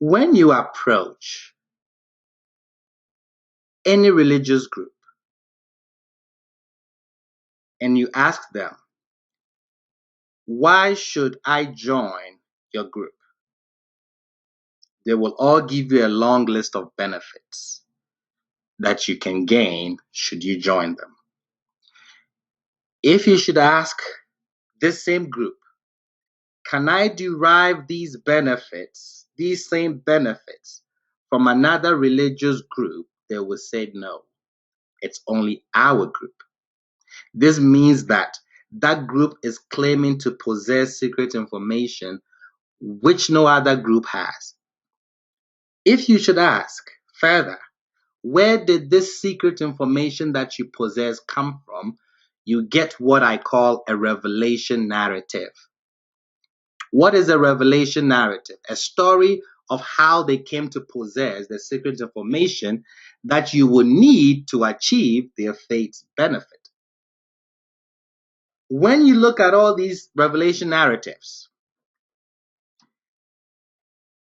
When you approach any religious group and you ask them, why should I join your group? They will all give you a long list of benefits that you can gain should you join them. If you should ask this same group, can I derive these benefits, these same benefits, from another religious group? They will say no. It's only our group. This means that that group is claiming to possess secret information which no other group has. If you should ask further, where did this secret information that you possess come from? You get what I call a revelation narrative. What is a revelation narrative? A story of how they came to possess the secret information that you will need to achieve their faith's benefit. When you look at all these revelation narratives,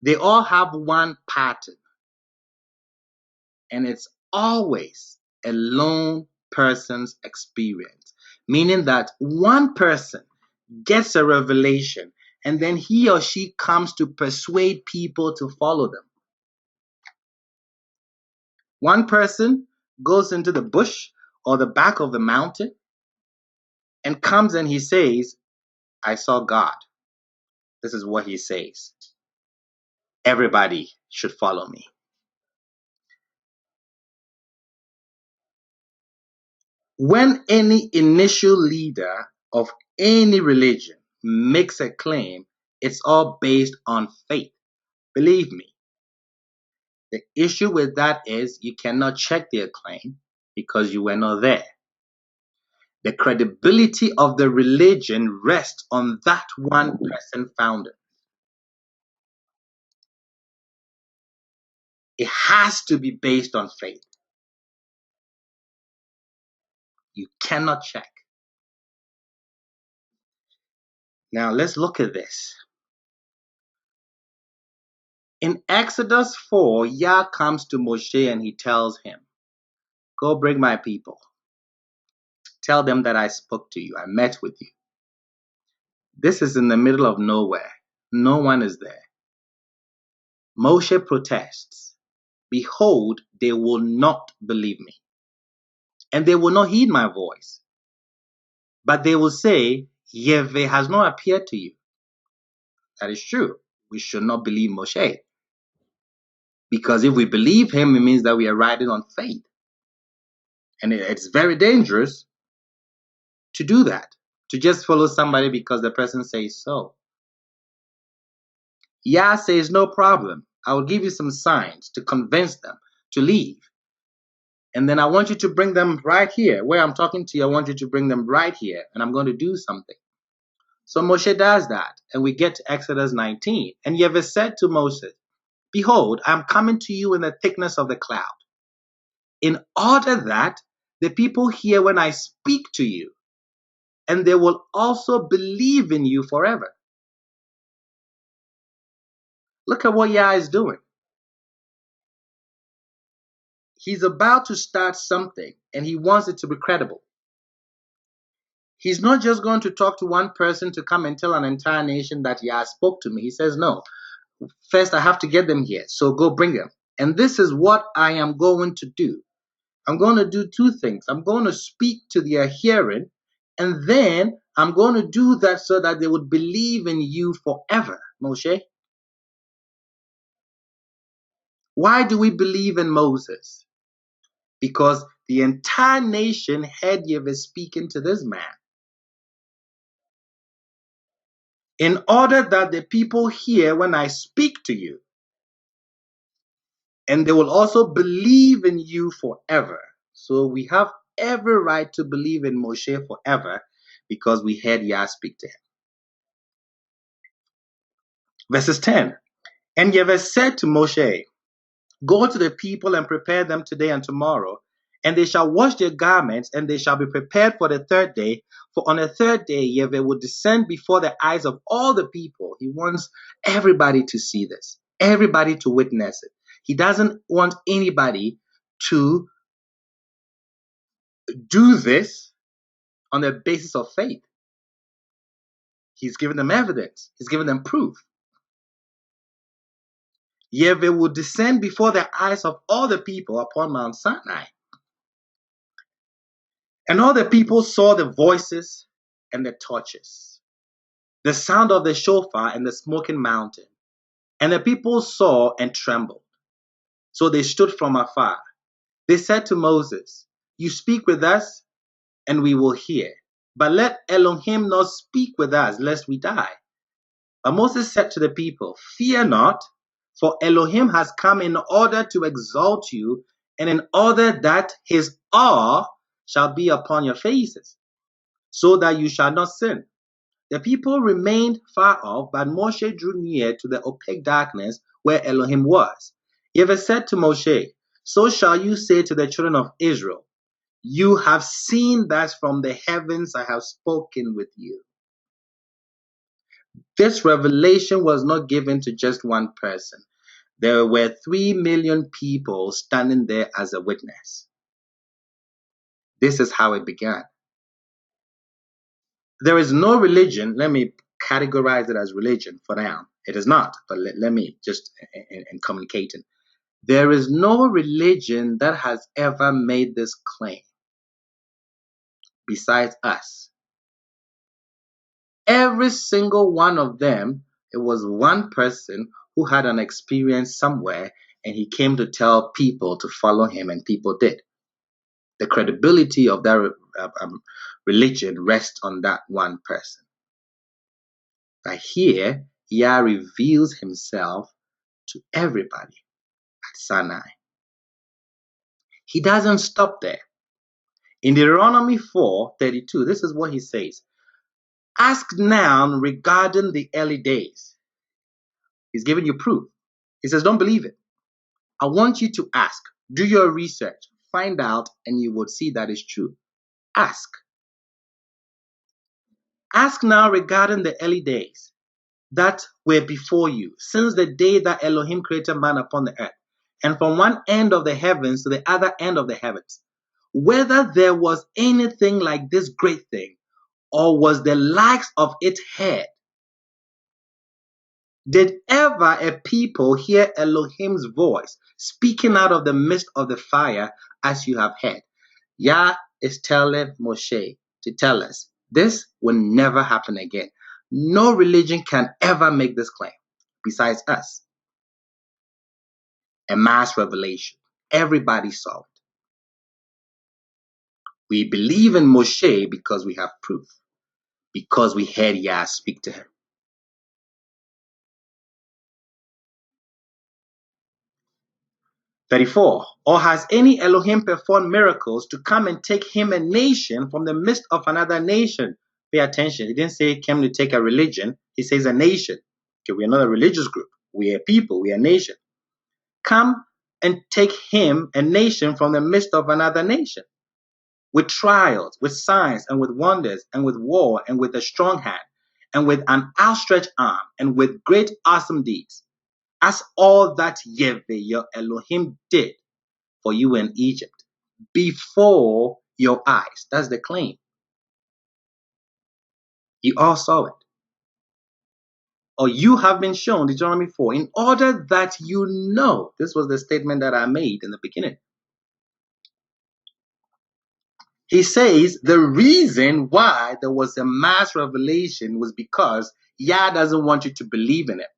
they all have one pattern, and it's always a lone person's experience, meaning that one person gets a revelation and then he or she comes to persuade people to follow them. One person goes into the bush or the back of the mountain and comes and he says, I saw God. This is what he says. Everybody should follow me. When any initial leader of any religion makes a claim, it's all based on faith. Believe me. The issue with that is you cannot check their claim because you were not there. The credibility of the religion rests on that one person founder. It has to be based on faith. You cannot check. Now let's look at this. In Exodus 4, Yah comes to Moshe and he tells him, go bring my people. Tell them that I spoke to you. I met with you. This is in the middle of nowhere. No one is there. Moshe protests. Behold, they will not believe me. And they will not heed my voice. But they will say, Yahweh has not appeared to you. That is true. We should not believe Moshe. Because if we believe him, it means that we are riding on faith. And it's very dangerous to do that. To just follow somebody because the person says so. Yah says, no problem. I will give you some signs to convince them to leave. And then I want you to bring them right here. Where I'm talking to you, I want you to bring them right here. And I'm going to do something. So Moshe does that. And we get to Exodus 19. And Yahweh said to Moses, behold, I am coming to you in the thickness of the cloud, in order that the people hear when I speak to you, and they will also believe in you forever. Look at what Yah is doing. He's about to start something, and he wants it to be credible. He's not just going to talk to one person to come and tell an entire nation that Yah spoke to me. He says, no, first I have to get them here, so go bring them. And this is what I am going to do. I'm going to do two things. I'm going to speak to their hearing, and then I'm going to do that so that they would believe in you forever, Moshe. Why do we believe in Moses? Because the entire nation heard Yahweh speaking to this man. In order that the people hear when I speak to you, and they will also believe in you forever. So we have every right to believe in Moshe forever because we heard Yah speak to him. Verses 10. And Yahweh said to Moshe, go to the people and prepare them today and tomorrow, and they shall wash their garments, and they shall be prepared for the third day. For on the third day, Yahweh will descend before the eyes of all the people. He wants everybody to see this. everybody to witness it. He doesn't want anybody to do this on the basis of faith. He's given them evidence. He's given them proof. Yahweh will descend before the eyes of all the people upon Mount Sinai. And all the people saw the voices and the torches, the sound of the shofar and the smoking mountain. And the people saw and trembled. So they stood from afar. They said to Moses, "You speak with us, and we will hear. But let Elohim not speak with us, lest we die." But Moses said to the people, "Fear not, for Elohim has come in order to exalt you, and in order that his awe shall be upon your faces, so that you shall not sin." The people remained far off, but Moshe drew near to the opaque darkness where Elohim was. Yahweh said to Moshe, "So shall you say to the children of Israel, you have seen that from the heavens I have spoken with you." This revelation was not given to just one person. There were 3 million people standing there as a witness. This is how it began. There is no religion, let me categorize it as religion for now. It is not, but let me just in communicating. There is no religion that has ever made this claim besides us. Every single one of them, it was one person who had an experience somewhere and he came to tell people to follow him, and people did. The credibility of that religion rests on that one person. But here, Yah reveals himself to everybody at Sinai. He doesn't stop there. In Deuteronomy 4:32, this is what he says. Ask now regarding the early days. He's giving you proof. He says, don't believe it. I want you to ask. Do your research. Find out, and you will see that it's true. Ask. Ask now regarding the early days that were before you, since the day that Elohim created man upon the earth, and from one end of the heavens to the other end of the heavens, whether there was anything like this great thing, or was the likes of it heard. Did ever a people hear Elohim's voice speaking out of the midst of the fire as you have heard? Yah is telling Moshe to tell us this will never happen again. No religion can ever make this claim besides us. A mass revelation. Everybody saw it. We believe in Moshe because we have proof, because we heard Yah speak to him. "34. Or has any Elohim performed miracles to come and take him a nation from the midst of another nation?" Pay attention. He didn't say he came to take a religion. He says a nation. Okay, we are not a religious group. We are people. We are a nation. Come and take him a nation from the midst of another nation, with trials, with signs, and with wonders, and with war, and with a strong hand, and with an outstretched arm, and with great awesome deeds, as all that Yahweh your Elohim did for you in Egypt, before your eyes. That's the claim. You all saw it. Or you have been shown, Deuteronomy 4, in order that you know. This was the statement that I made in the beginning. He says the reason why there was a mass revelation was because Yah doesn't want you to believe in it.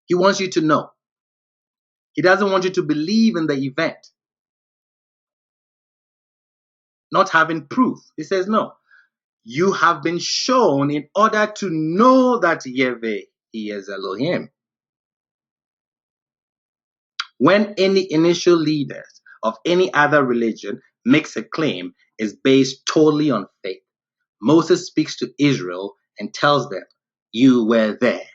He wants you to know. He doesn't want you to believe in the event, not having proof. He says, no, you have been shown in order to know that Yahweh, he is Elohim. When any initial leaders of any other religion makes a claim, is based totally on faith. Moses speaks to Israel and tells them, you were there.